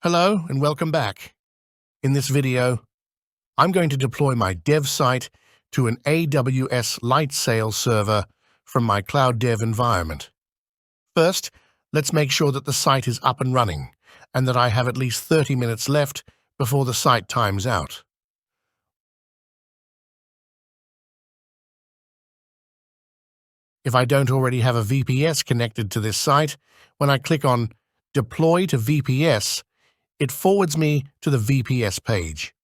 Hello and welcome back. In this video, I'm going to deploy my dev site to an AWS LightSail server from my Cloud Dev environment. First, let's make sure that the site is up and running and that I have at least 30 minutes left before the site times out. If I don't already have a VPS connected to this site, when I click on Deploy to VPS, it forwards me to the VPS page.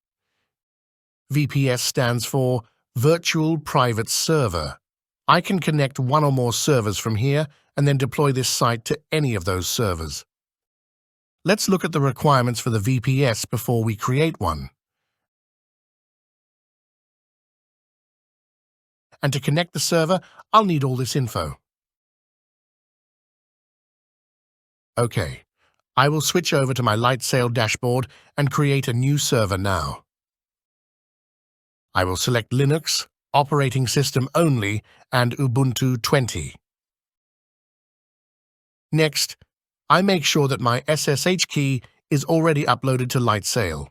VPS stands for Virtual Private Server. I can connect one or more servers from here and then deploy this site to any of those servers. Let's look at the requirements for the VPS before we create one. And to connect the server, I'll need all this info. Okay, I will switch over to my LightSail dashboard and create a new server now. I will select Linux, operating system only, and Ubuntu 20. Next, I make sure that my SSH key is already uploaded to LightSail.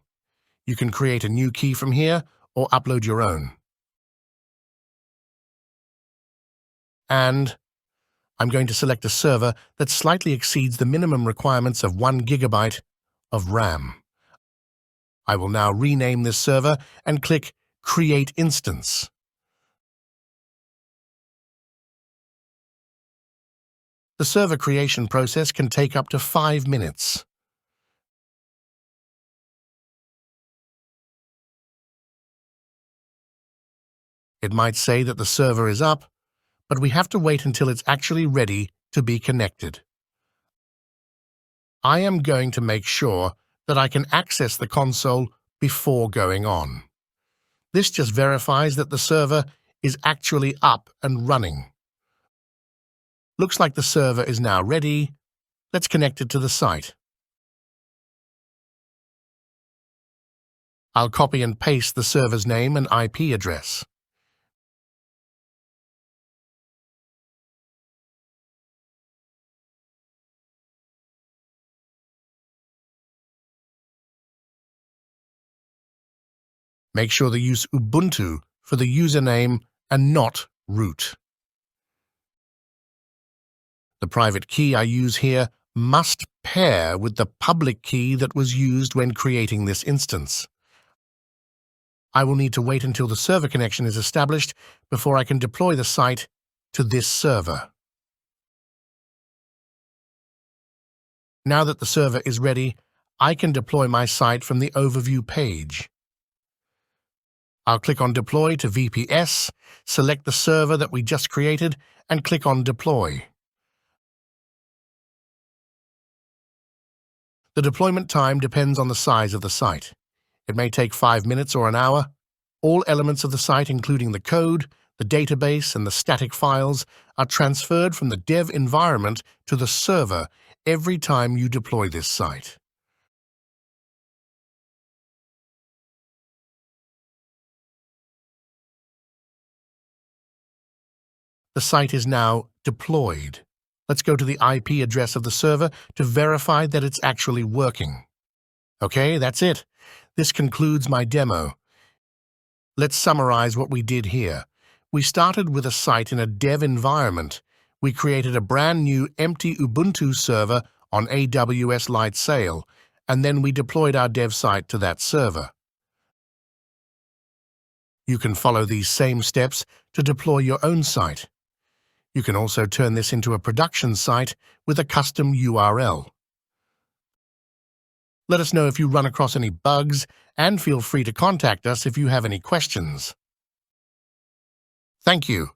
You can create a new key from here or upload your own. And I'm going to select a server that slightly exceeds the minimum requirements of 1 GB of RAM. I will now rename this server and click Create Instance. The server creation process can take up to 5 minutes. It might say that the server is up, but we have to wait until it's actually ready to be connected. I am going to make sure that I can access the console before going on. This just verifies that the server is actually up and running. Looks like the server is now ready. Let's connect it to the site. I'll copy and paste the server's name and IP address. Make sure to use Ubuntu for the username and not root. The private key I use here must pair with the public key that was used when creating this instance. I will need to wait until the server connection is established before I can deploy the site to this server. Now that the server is ready, I can deploy my site from the overview page. I'll click on Deploy to VPS, select the server that we just created, and click on Deploy. The deployment time depends on the size of the site. It may take 5 minutes or an hour. All elements of the site, including the code, the database, and the static files, are transferred from the dev environment to the server every time you deploy this site. The site is now deployed. Let's go to the IP address of the server to verify that it's actually working. Okay, that's it. This concludes my demo. Let's summarize what we did here. We started with a site in a dev environment. We created a brand new empty Ubuntu server on AWS LightSail, and then we deployed our dev site to that server. You can follow these same steps to deploy your own site. You can also turn this into a production site with a custom URL. Let us know if you run across any bugs, and feel free to contact us if you have any questions. Thank you.